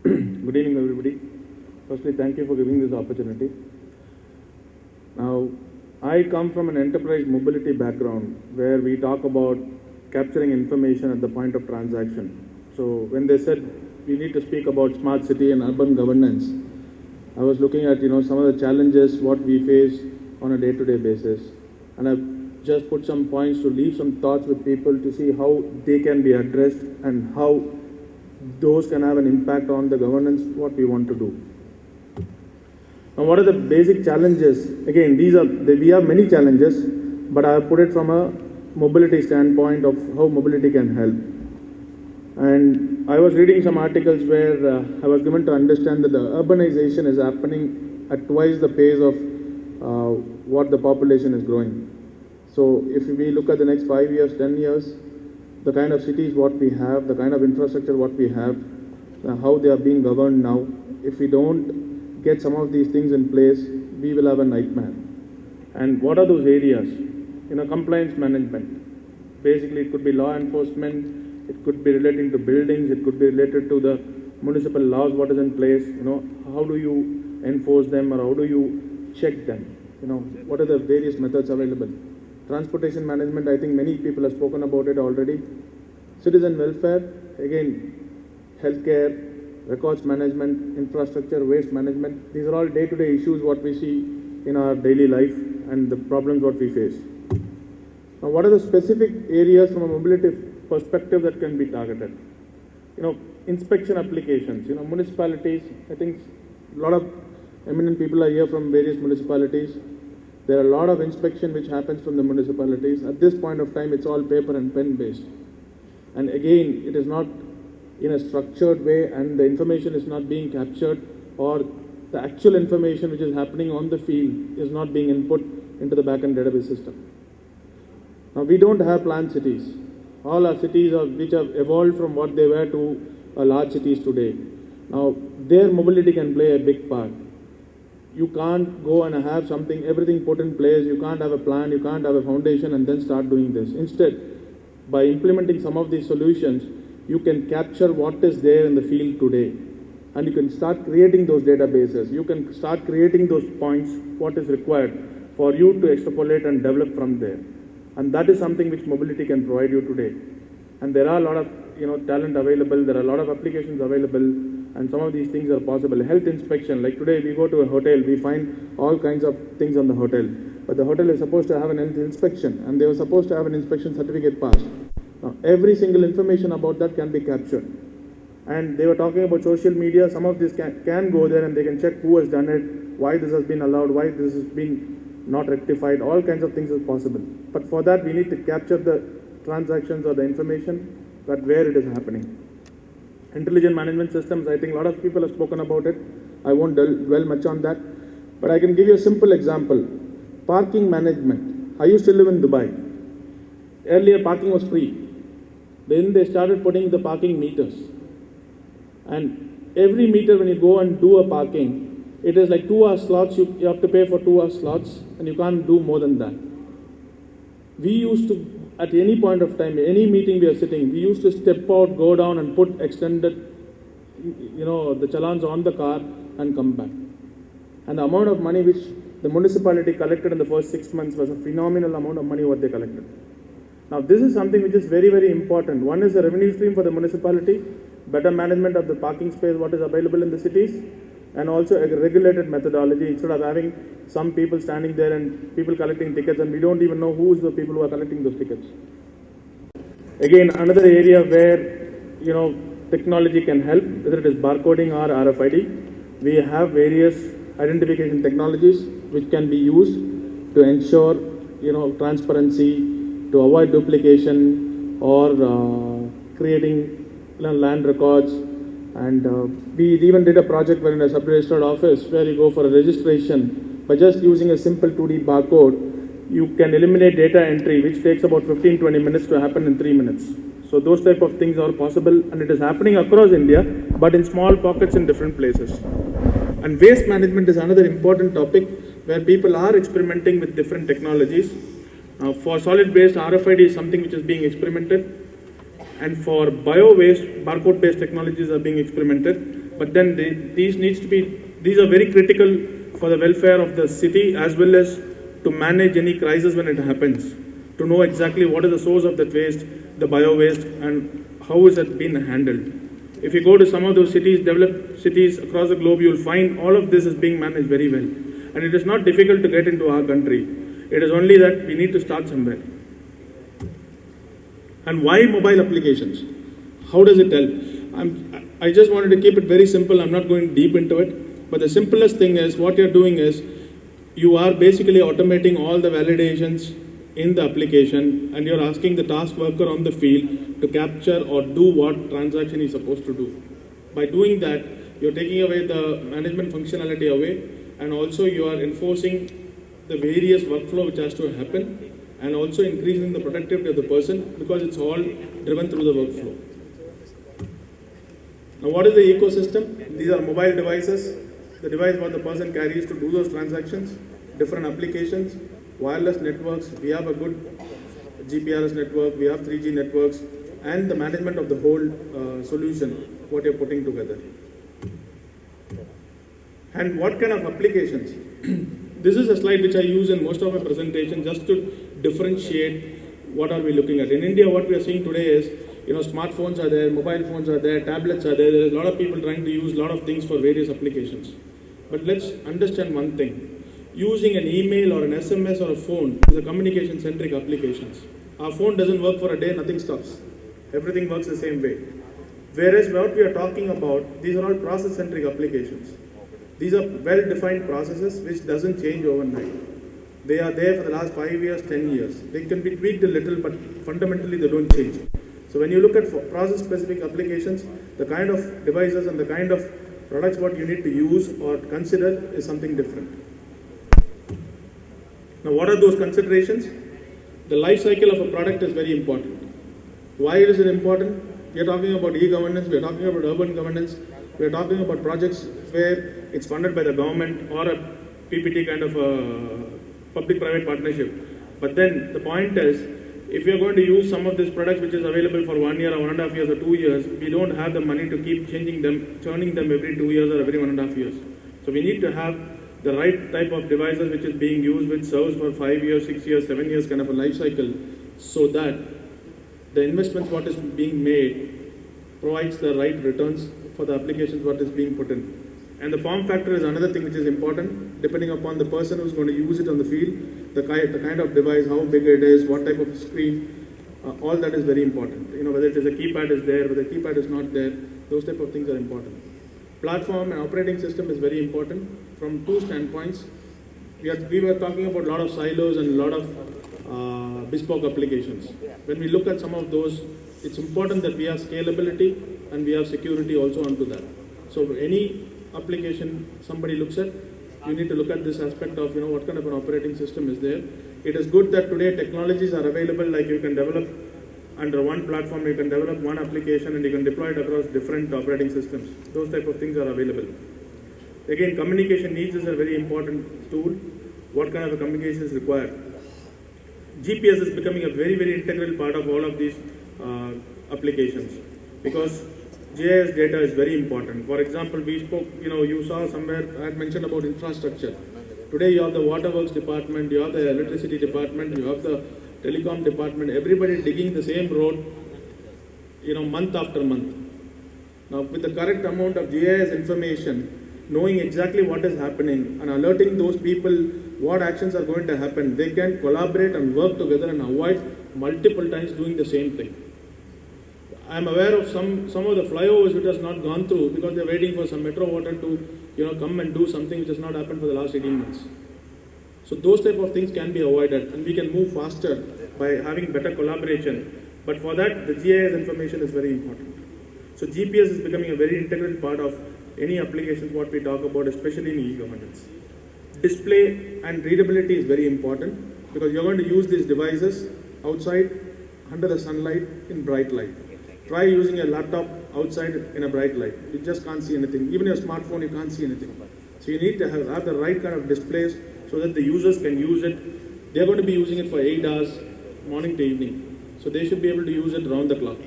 Good evening, everybody. Firstly, thank you for giving this opportunity. Now, I come from an enterprise mobility background where we talk about capturing information at the point of transaction. So when they said we need to speak about smart city and urban governance, I was looking at some of the challenges what we face on a day-to-day basis, and I've just put some points to leave some thoughts with people to see how they can be addressed and how those can have an impact on the governance what we want to do. Now, what are the basic challenges? Again, we have many challenges, but I have put it from a mobility standpoint of how mobility can help. And I was reading some articles where I was given to understand that the urbanization is happening at twice the pace of what the population is growing. So if we look at the next 5 years, 10 years, the kind of cities what we have, the kind of infrastructure what we have, how they are being governed now, if we don't get some of these things in place, we will have a nightmare. And what are those areas? Compliance management. Basically, it could be law enforcement, it could be relating to buildings, it could be related to the municipal laws what is in place. How do you enforce them, or how do you check them? What are the various methods available? Transportation management, I think many people have spoken about it already. Citizen welfare, again, healthcare, records management, infrastructure, waste management. These are all day-to-day issues what we see in our daily life and the problems what we face. Now, what are the specific areas from a mobility perspective that can be targeted? Inspection applications. Municipalities, I think a lot of eminent people are here from various municipalities. There are a lot of inspection which happens from the municipalities. At this point of time, it's all paper and pen based. And again, it is not in a structured way, and the information is not being captured, or the actual information which is happening on the field is not being input into the back-end database system. Now, we don't have planned cities. All our cities which have evolved from what they were to large cities today. Now, their mobility can play a big part. You can't go and have everything put in place. You can't have a plan, you can't have a foundation and then start doing this. Instead, by implementing some of these solutions, you can capture what is there in the field today. And you can start creating those databases. You can start creating those points, what is required for you to extrapolate and develop from there. And that is something which mobility can provide you today. And there are a lot of talent available, there are a lot of applications available, and some of these things are possible. Health inspection, like today we go to a hotel, we find all kinds of things on the hotel. But the hotel is supposed to have an health inspection, and they were supposed to have an inspection certificate passed. Now, every single information about that can be captured. And they were talking about social media. Some of this can go there and they can check who has done it, why this has been allowed, why this has been not rectified. All kinds of things is possible. But for that, we need to capture the transactions or the information that where it is happening. Intelligent management systems, I think a lot of people have spoken about it. I won't dwell much on that. But I can give you a simple example. Parking management. I used to live in Dubai. Earlier, parking was free. Then they started putting the parking meters. And every meter when you go and do a parking, it is like 2 hour slots. You have to pay for 2 hour slots, and you can't do more than that. We used to, at any point of time, any meeting we are sitting, we used to step out, go down and put extended, the challans on the car and come back. And the amount of money which the municipality collected in the first 6 months was a phenomenal amount of money what they collected. Now, this is something which is very, very important. One is a revenue stream for the municipality, better management of the parking space, what is available in the cities, and also a regulated methodology instead of having some people standing there and people collecting tickets, and we don't even know who is the people who are collecting those tickets. Again, another area where, technology can help, whether it is barcoding or RFID, we have various identification technologies which can be used to ensure, transparency, to avoid duplication or creating land records. And we even did a project where in a sub-registered office where you go for a registration, by just using a simple 2D barcode, you can eliminate data entry, which takes about 15-20 minutes to happen in 3 minutes. So those type of things are possible, and it is happening across India, but in small pockets in different places. And waste management is another important topic where people are experimenting with different technologies. For solid-based, RFID is something which is being experimented. And for bio-waste, barcode-based technologies are being experimented. but then these are very critical for the welfare of the city as well as to manage any crisis when it happens, to know exactly what is the source of that waste, the bio waste, and how is it being handled. If you go to some of those cities, developed cities across the globe, you will find all of this is being managed very well. And it is not difficult to get into our country. It is only that we need to start somewhere. And why mobile applications? How does it help? I just wanted to keep it very simple. I'm not going deep into it. But the simplest thing is what you're doing is you are basically automating all the validations in the application, and you're asking the task worker on the field to capture or do what transaction he's supposed to do. By doing that, you're taking away the management functionality away, and also you are enforcing the various workflow which has to happen, and also increasing the productivity of the person because it's all driven through the workflow. Now, what is the ecosystem? These are mobile devices, the device what the person carries to do those transactions, different applications, wireless networks. We have a good GPRS network, we have 3G networks, and the management of the whole solution, what you're putting together. And what kind of applications? This is a slide which I use in most of my presentations just to differentiate what are we looking at. In India, what we are seeing today is, smartphones are there, mobile phones are there, tablets are there. There is a lot of people trying to use a lot of things for various applications. But let's understand one thing. Using an email or an SMS or a phone is a communication-centric applications. Our phone doesn't work for a day, nothing stops. Everything works the same way. Whereas what we are talking about, these are all process-centric applications. These are well-defined processes which doesn't change overnight. They are there for the last 5 years, 10 years. They can be tweaked a little, but fundamentally they don't change. So when you look at process-specific applications, the kind of devices and the kind of products what you need to use or consider is something different. Now, what are those considerations? The life cycle of a product is very important. Why is it important? We are talking about e-governance, we are talking about urban governance, we are talking about projects where it's funded by the government or a PPT kind of a public-private partnership. But then the point is, if we are going to use some of these products which is available for 1 year or 1.5 years or 2 years, we don't have the money to keep changing them, churning them every 2 years or every 1.5 years. So we need to have the right type of devices which is being used, which serves for 5 years, 6 years, 7 years kind of a life cycle, so that the investments what is being made provides the right returns for the applications what is being put in. And the form factor is another thing which is important, depending upon the person who's going to use it on the field, the kind of device, how big it is, what type of screen, all that is very important. Whether it is a keypad is there, whether the keypad is not there, those type of things are important. Platform and operating system is very important from two standpoints. We were talking about a lot of silos and a lot of bespoke applications. When we look at some of those, it's important that we have scalability and we have security also onto that. So any application somebody looks at, you need to look at this aspect of what kind of an operating system is there. It is good that today technologies are available, like you can develop under one platform, you can develop one application and you can deploy it across different operating systems. Those type of things are available. Again, communication needs is a very important tool. What kind of a communication is required? GPS is becoming a very, very integral part of all of these applications, because GIS data is very important. For example, we spoke, you saw somewhere, I had mentioned about infrastructure. Today you have the waterworks department, you have the electricity department, you have the telecom department, everybody digging the same road, month after month. Now, with the correct amount of GIS information, knowing exactly what is happening and alerting those people what actions are going to happen, they can collaborate and work together and avoid multiple times doing the same thing. I am aware of some of the flyovers which has not gone through because they are waiting for some metro water to come and do something which has not happened for the last 18 months. So those type of things can be avoided and we can move faster by having better collaboration. But for that, the GIS information is very important. So GPS is becoming a very integral part of any applications what we talk about, especially in e-governance. Display and readability is very important because you're going to use these devices outside under the sunlight in bright light. Try using a laptop outside in a bright light. You just can't see anything. Even your smartphone, you can't see anything. So you need to have the right kind of displays so that the users can use it. They're going to be using it for 8 hours, morning to evening. So they should be able to use it round the clock.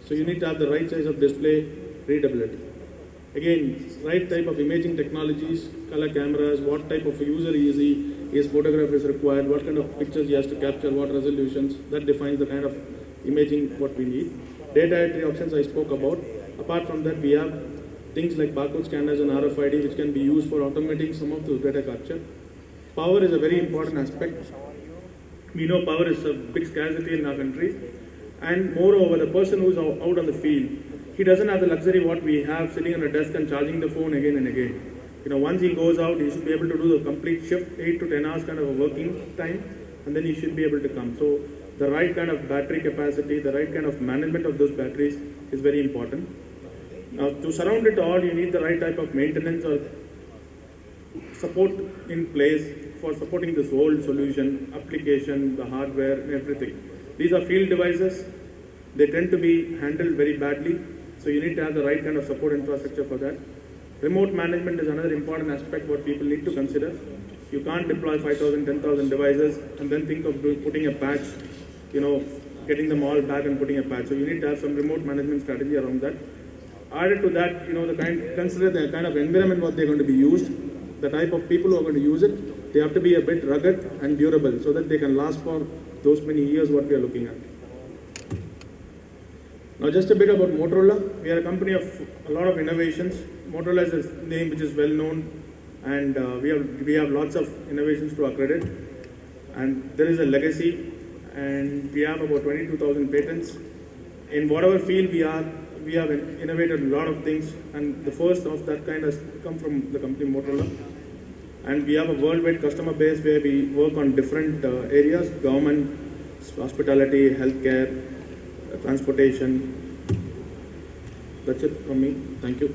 So you need to have the right size of display, readability. Again, right type of imaging technologies, color cameras, what type of user is he, his photograph is required, what kind of pictures he has to capture, what resolutions, that defines the kind of imaging what we need. Data entry options I spoke about. Apart from that, we have things like barcode scanners and RFID which can be used for automating some of those data capture. Power is a very important aspect. We know power is a big scarcity in our country, and moreover, the person who's out on the field, he doesn't have the luxury what we have sitting on a desk and charging the phone again and again. Once he goes out, he should be able to do the complete shift, 8 to 10 hours kind of a working time, and then he should be able to come. So the right kind of battery capacity, the right kind of management of those batteries is very important. Now, to surround it all, you need the right type of maintenance or support in place for supporting this whole solution, application, the hardware, and everything. These are field devices. They tend to be handled very badly, so you need to have the right kind of support infrastructure for that. Remote management is another important aspect what people need to consider. You can't deploy 5,000, 10,000 devices and then think of putting a patch, getting them all back and putting a patch. So you need to have some remote management strategy around that. Added to that, consider the kind of environment what they're going to be used, the type of people who are going to use it. They have to be a bit rugged and durable so that they can last for those many years what we are looking at. Now just a bit about Motorola. We are a company of a lot of innovations. Motorola is a name which is well known, and we have lots of innovations to our credit. And there is a legacy, and we have about 22,000 patents. In whatever field we have innovated a lot of things, and the first of that kind has come from the company Motorola. And we have a worldwide customer base where we work on different areas: government, hospitality, healthcare, transportation. That's it from me. Thank you.